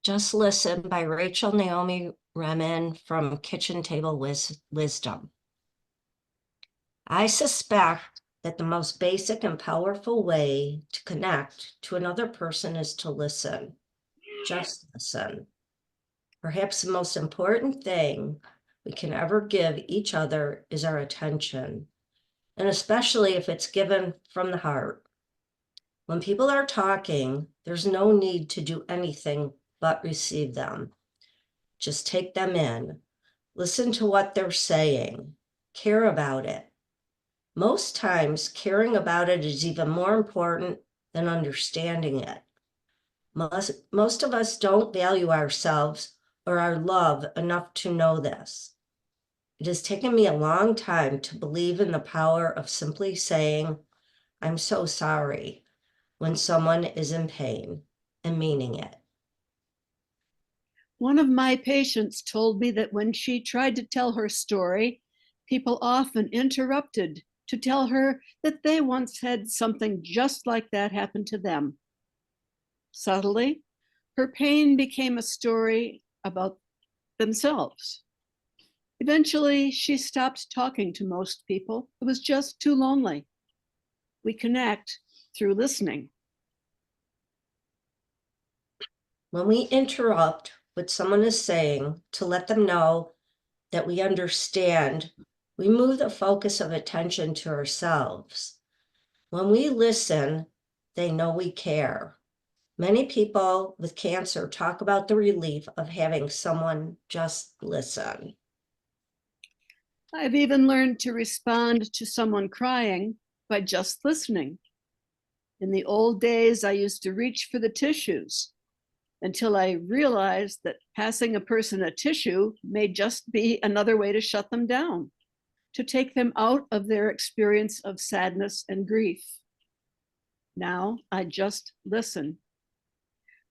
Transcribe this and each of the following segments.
Just Listen by Rachel Naomi Remen from Kitchen Table Wisdom. I suspect that the most basic and powerful way to connect to another person is to listen. Just listen. Perhaps the most important thing we can ever give each other is our attention, and especially if it's given from the heart. When people are talking, there's no need to do anything but receive them. Just take them in. Listen to what they're saying. Care about it. Most times, caring about it is even more important than understanding it. Most of us don't value ourselves or our love enough to know this. It has taken me a long time to believe in the power of simply saying, "I'm so sorry," when someone is in pain, and meaning it. One of my patients told me that when she tried to tell her story, people often interrupted to tell her that they once had something just like that happen to them. Subtly, her pain became a story about themselves. Eventually, she stopped talking to most people. It was just too lonely. We connect through listening. When we interrupt what someone is saying to let them know that we understand, we move the focus of attention to ourselves. When we listen, they know we care. Many people with cancer talk about the relief of having someone just listen. I've even learned to respond to someone crying by just listening. In the old days, I used to reach for the tissues until I realized that passing a person a tissue may just be another way to shut them down, to take them out of their experience of sadness and grief. Now I just listen.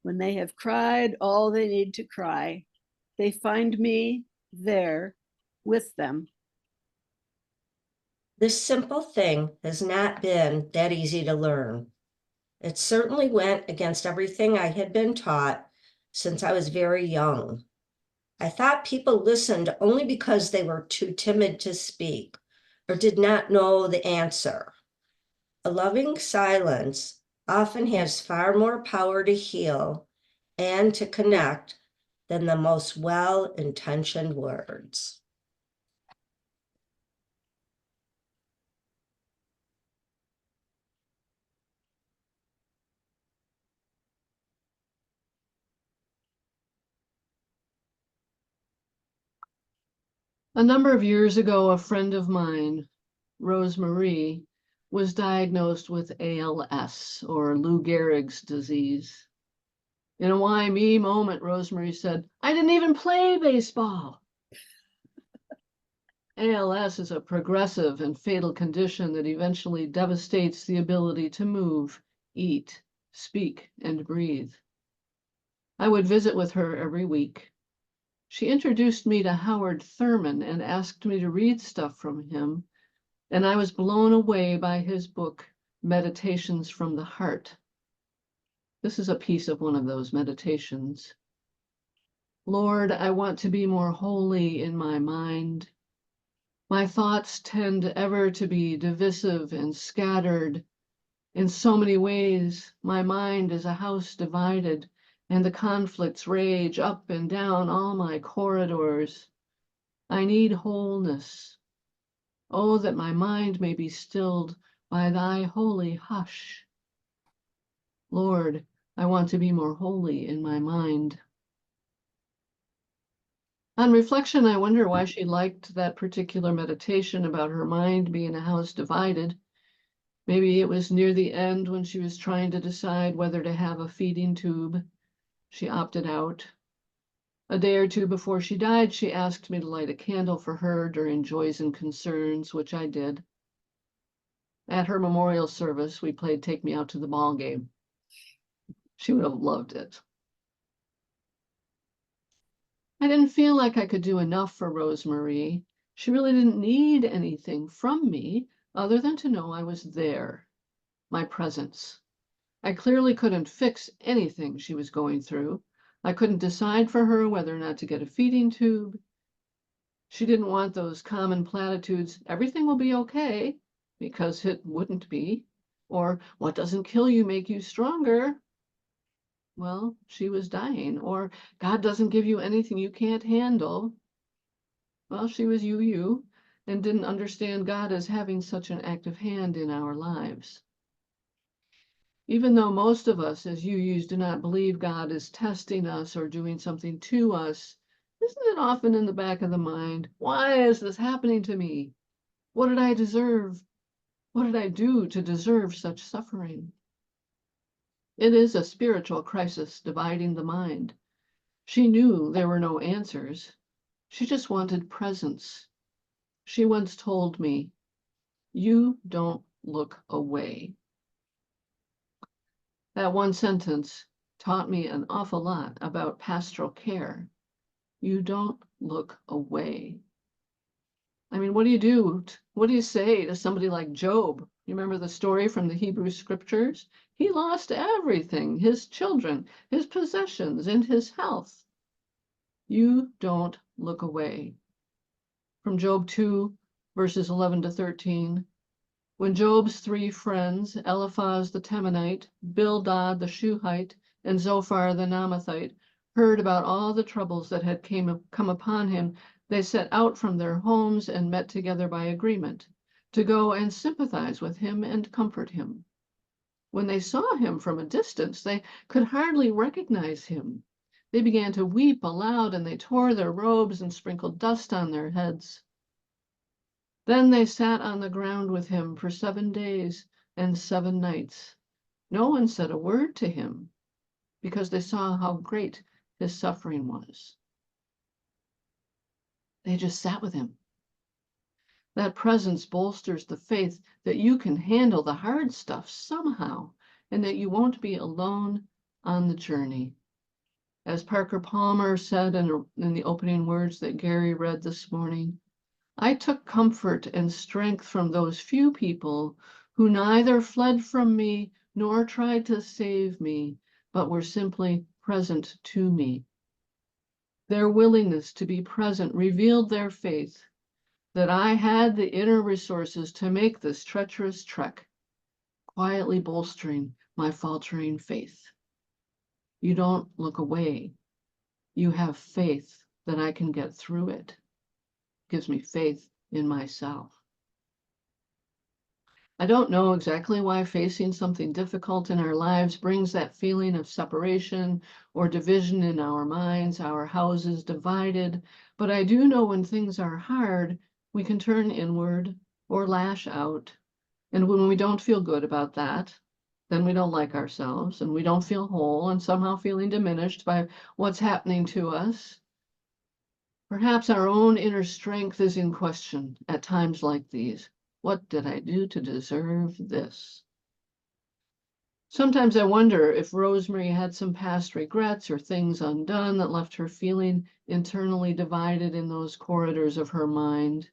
When they have cried all they need to cry, they find me there with them. This simple thing has not been that easy to learn. It certainly went against everything I had been taught since I was very young. I thought people listened only because they were too timid to speak or did not know the answer. A loving silence often has far more power to heal and to connect than the most well-intentioned words. A number of years ago, a friend of mine, Rosemarie, was diagnosed with ALS, or Lou Gehrig's disease. In a why me moment, Rosemarie said, "I didn't even play baseball." ALS is a progressive and fatal condition that eventually devastates the ability to move, eat, speak, and breathe. I would visit with her every week. She introduced me to Howard Thurman and asked me to read stuff from him, and I was blown away by his book, Meditations from the Heart. This is a piece of one of those meditations. Lord, I want to be more holy in my mind. My thoughts tend ever to be divisive and scattered. In so many ways, my mind is a house divided, and the conflicts rage up and down all my corridors. I need wholeness. Oh, that my mind may be stilled by thy holy hush. Lord, I want to be more holy in my mind. On reflection, I wonder why she liked that particular meditation about her mind being a house divided. Maybe it was near the end when she was trying to decide whether to have a feeding tube. She opted out. A day or two before she died, she asked me to light a candle for her during Joys and Concerns, which I did. At her memorial service, we played Take Me Out to the Ball Game. She would have loved it. I didn't feel like I could do enough for Rosemarie. She really didn't need anything from me other than to know I was there. my presence. I clearly couldn't fix anything she was going through. I couldn't decide for her whether or not to get a feeding tube. She didn't want those common platitudes, everything will be okay, because it wouldn't be. Or, what doesn't kill you make you stronger? Well, she was dying. Or, God doesn't give you anything you can't handle. Well, she was you, and didn't understand God as having such an active hand in our lives. Even though most of us as UUs do not believe God is testing us or doing something to us, isn't it often in the back of the mind, why is this happening to me? What did I deserve? What did I do to deserve such suffering? It is a spiritual crisis dividing the mind. She knew there were no answers. She just wanted presence. She once told me, "You don't look away." That one sentence taught me an awful lot about pastoral care. You don't look away. I mean, what do you do? What do you say to somebody like Job? You remember the story from the Hebrew scriptures? He lost everything, his children, his possessions, and his health. You don't look away. From Job 2, verses 11 to 13. When Job's three friends, Eliphaz the Temanite, Bildad the Shuhite, and Zophar the Naamathite, heard about all the troubles that had come upon him, they set out from their homes and met together by agreement, to go and sympathize with him and comfort him. When they saw him from a distance, they could hardly recognize him. They began to weep aloud, and they tore their robes and sprinkled dust on their heads. Then they sat on the ground with him for 7 days and 7 nights. No one said a word to him, because they saw how great his suffering was. They just sat with him. That presence bolsters the faith that you can handle the hard stuff somehow, and that you won't be alone on the journey. As Parker Palmer said in the opening words that Gary read this morning, I took comfort and strength from those few people who neither fled from me nor tried to save me, but were simply present to me. Their willingness to be present revealed their faith, that I had the inner resources to make this treacherous trek, quietly bolstering my faltering faith. You don't look away. You have faith that I can get through it. Gives me faith in myself. I don't know exactly why facing something difficult in our lives brings that feeling of separation or division in our minds, our houses divided, but I do know when things are hard, we can turn inward or lash out. And when we don't feel good about that, then we don't like ourselves and we don't feel whole and somehow feeling diminished by what's happening to us. Perhaps our own inner strength is in question at times like these. What did I do to deserve this? Sometimes I wonder if Rosemary had some past regrets or things undone that left her feeling internally divided in those corridors of her mind.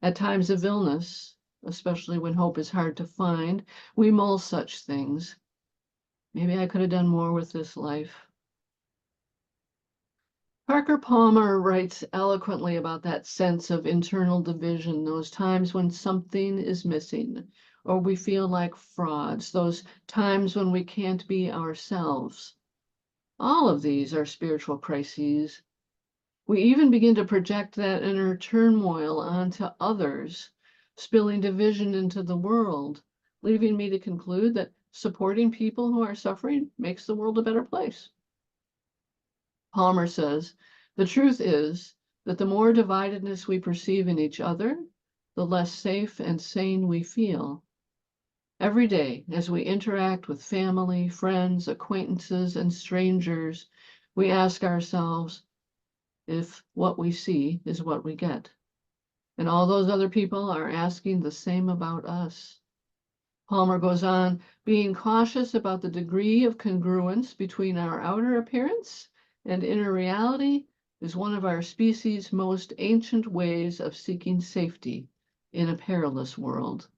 At times of illness, especially when hope is hard to find, we mull such things. Maybe I could have done more with this life. Parker Palmer writes eloquently about that sense of internal division, those times when something is missing, or we feel like frauds, those times when we can't be ourselves. All of these are spiritual crises. We even begin to project that inner turmoil onto others, spilling division into the world, leaving me to conclude that supporting people who are suffering makes the world a better place. Palmer says, the truth is that the more dividedness we perceive in each other, the less safe and sane we feel. Every day, as we interact with family, friends, acquaintances, and strangers, we ask ourselves if what we see is what we get. And all those other people are asking the same about us. Palmer goes on, being cautious about the degree of congruence between our outer appearance and inner reality is one of our species' most ancient ways of seeking safety in a perilous world.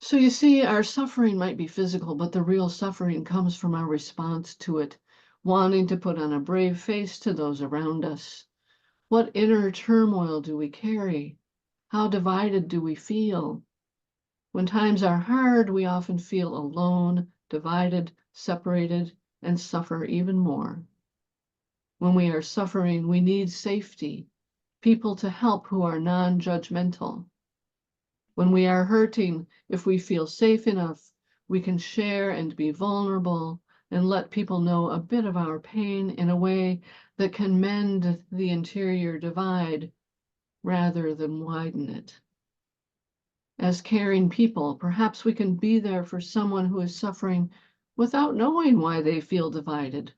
So you see, our suffering might be physical, but the real suffering comes from our response to it, wanting to put on a brave face to those around us. What inner turmoil do we carry? How divided do we feel? When times are hard, we often feel alone, divided, separated, and suffer even more. When we are suffering, we need safety, people to help who are non-judgmental. When we are hurting, if we feel safe enough, we can share and be vulnerable and let people know a bit of our pain in a way that can mend the interior divide rather than widen it. As caring people, perhaps we can be there for someone who is suffering without knowing why they feel divided.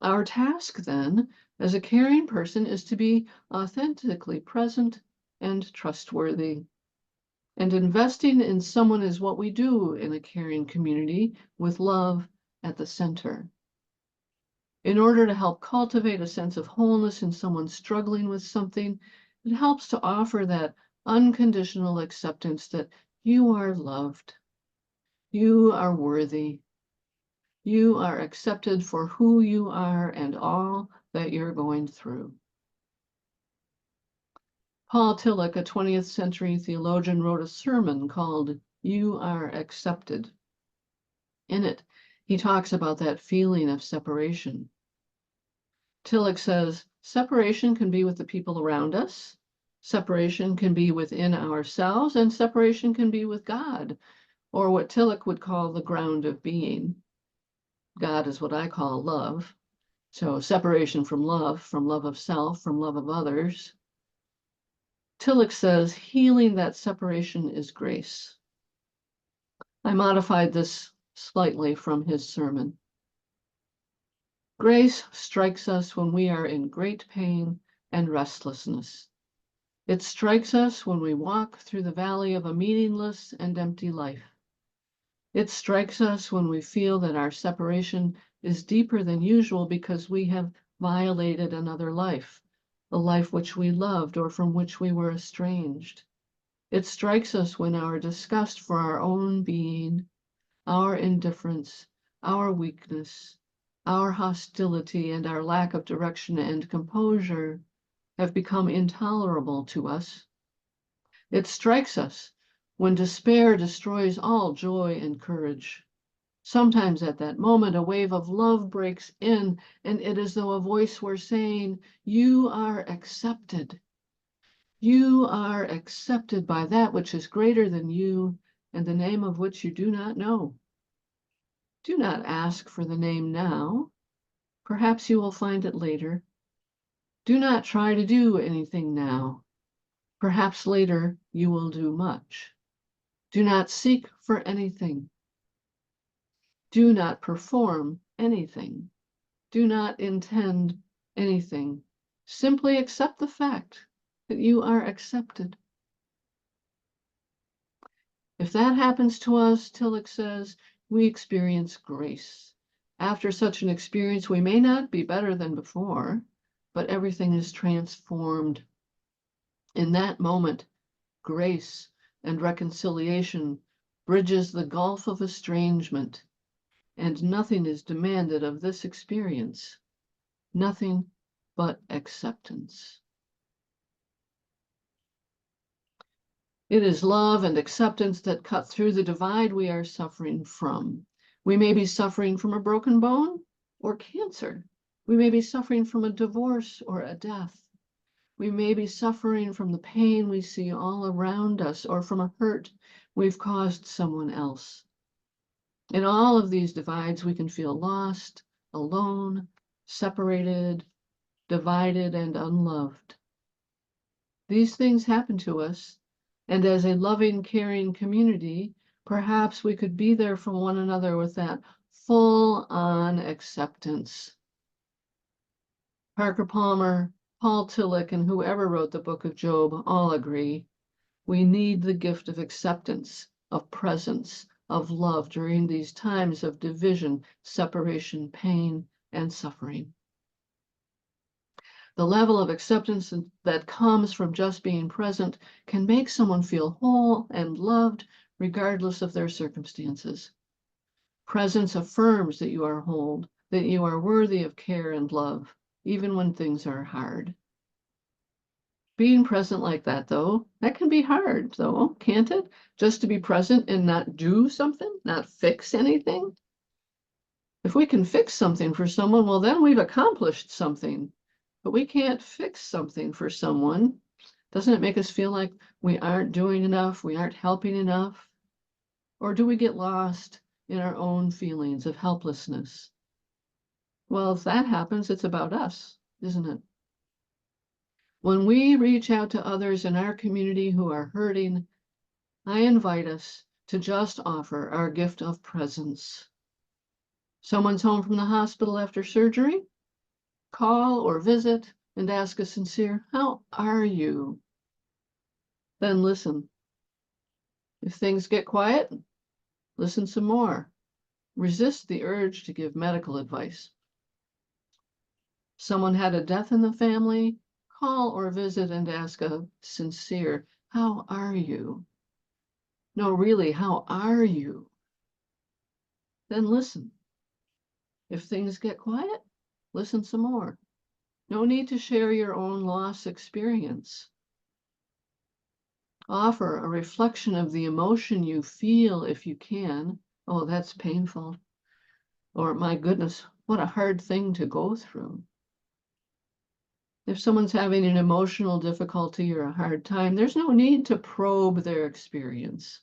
Our task then, as a caring person, is to be authentically present and trustworthy. And investing in someone is what we do in a caring community with love at the center. In order to help cultivate a sense of wholeness in someone struggling with something, it helps to offer that unconditional acceptance that you are loved, you are worthy, you are accepted for who you are and all that you're going through. Paul Tillich, a 20th century theologian, wrote a sermon called "You Are Accepted." In it, he talks about that feeling of separation. Tillich says, separation can be with the people around us, separation can be within ourselves, and separation can be with God, or what Tillich would call the ground of being. God is what I call love. So separation from love of self, from love of others. Tillich says, healing that separation is grace. I modified this slightly from his sermon. Grace strikes us when we are in great pain and restlessness. It strikes us when we walk through the valley of a meaningless and empty life. It strikes us when we feel that our separation is deeper than usual because we have violated another life, the life which we loved or from which we were estranged. It strikes us when our disgust for our own being, our indifference, our weakness, our hostility, and our lack of direction and composure have become intolerable to us. It strikes us when despair destroys all joy and courage. Sometimes at that moment, a wave of love breaks in, and it is as though a voice were saying, you are accepted. You are accepted by that which is greater than you, and the name of which you do not know. Do not ask for the name now. Perhaps you will find it later. Do not try to do anything now. Perhaps later you will do much. Do not seek for anything. Do not perform anything. Do not intend anything. Simply accept the fact that you are accepted. If that happens to us, Tillich says, we experience grace. After such an experience, we may not be better than before, but everything is transformed. In that moment, grace and reconciliation bridges the gulf of estrangement, and nothing is demanded of this experience, nothing but acceptance. It is love and acceptance that cut through the divide we are suffering from. We may be suffering from a broken bone or cancer. We may be suffering from a divorce or a death. We may be suffering from the pain we see all around us or from a hurt we've caused someone else. In all of these divides, we can feel lost, alone, separated, divided, and unloved. These things happen to us, and as a loving, caring community, perhaps we could be there for one another with that full-on acceptance. Parker Palmer, Paul Tillich, and whoever wrote the book of Job all agree. We need the gift of acceptance, of presence, of love during these times of division, separation, pain, and suffering. The level of acceptance that comes from just being present can make someone feel whole and loved regardless of their circumstances. Presence affirms that you are whole, that you are worthy of care and love, even when things are hard. Being present like that, though, that can be hard, though, can't it? Just to be present and not do something, not fix anything. If we can fix something for someone, well, then we've accomplished something. But we can't fix something for someone. Doesn't it make us feel like we aren't doing enough, we aren't helping enough? Or do we get lost in our own feelings of helplessness? Well, if that happens, it's about us, isn't it? When we reach out to others in our community who are hurting, I invite us to just offer our gift of presence. Someone's home from the hospital after surgery? Call or visit and ask a sincere, "How are you?" Then listen. If things get quiet, listen some more. Resist the urge to give medical advice. Someone had a death in the family? Call or visit and ask a sincere, "How are you?" No, really, how are you? Then listen. If things get quiet, listen some more. No need to share your own loss experience. Offer a reflection of the emotion you feel if you can. Oh, that's painful. Or, my goodness, what a hard thing to go through. If someone's having an emotional difficulty or a hard time, there's no need to probe their experience.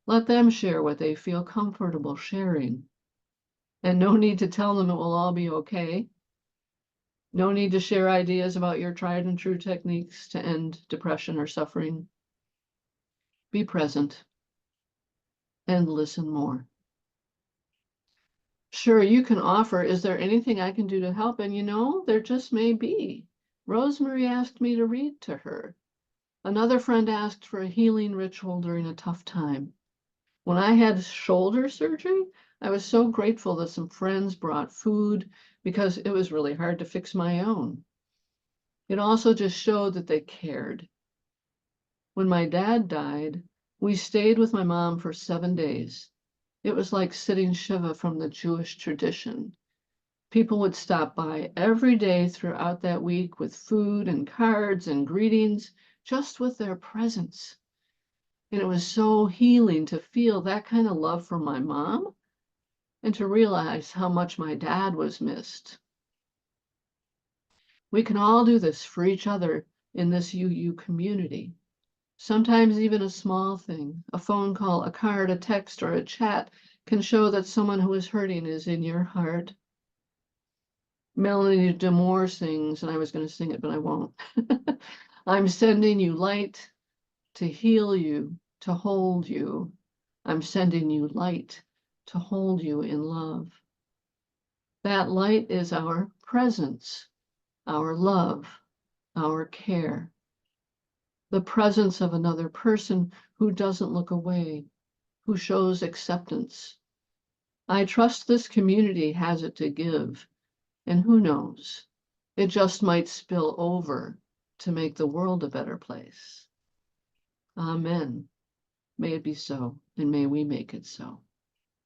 Let them share what they feel comfortable sharing. And no need to tell them it will all be okay. No need to share ideas about your tried and true techniques to end depression or suffering. Be present and listen more. Sure, you can offer, "Is there anything I can do to help?" And there just may be. Rosemary asked me to read to her. Another friend asked for a healing ritual during a tough time. When I had shoulder surgery, I was so grateful that some friends brought food because it was really hard to fix my own. It also just showed that they cared. When my dad died, we stayed with my mom for 7 days. It was like sitting Shiva from the Jewish tradition. People would stop by every day throughout that week with food and cards and greetings, just with their presence. And it was so healing to feel that kind of love from my mom and to realize how much my dad was missed. We can all do this for each other in this UU community. Sometimes even a small thing, a phone call, a card, a text, or a chat can show that someone who is hurting is in your heart. Melanie DeMore sings, and I was going to sing it, but I won't. "I'm sending you light to heal you, to hold you. I'm sending you light to hold you in love." That light is our presence, our love, our care. The presence of another person who doesn't look away, who shows acceptance. I trust this community has it to give, and who knows, it just might spill over to make the world a better place. Amen. May it be so, and may we make it so.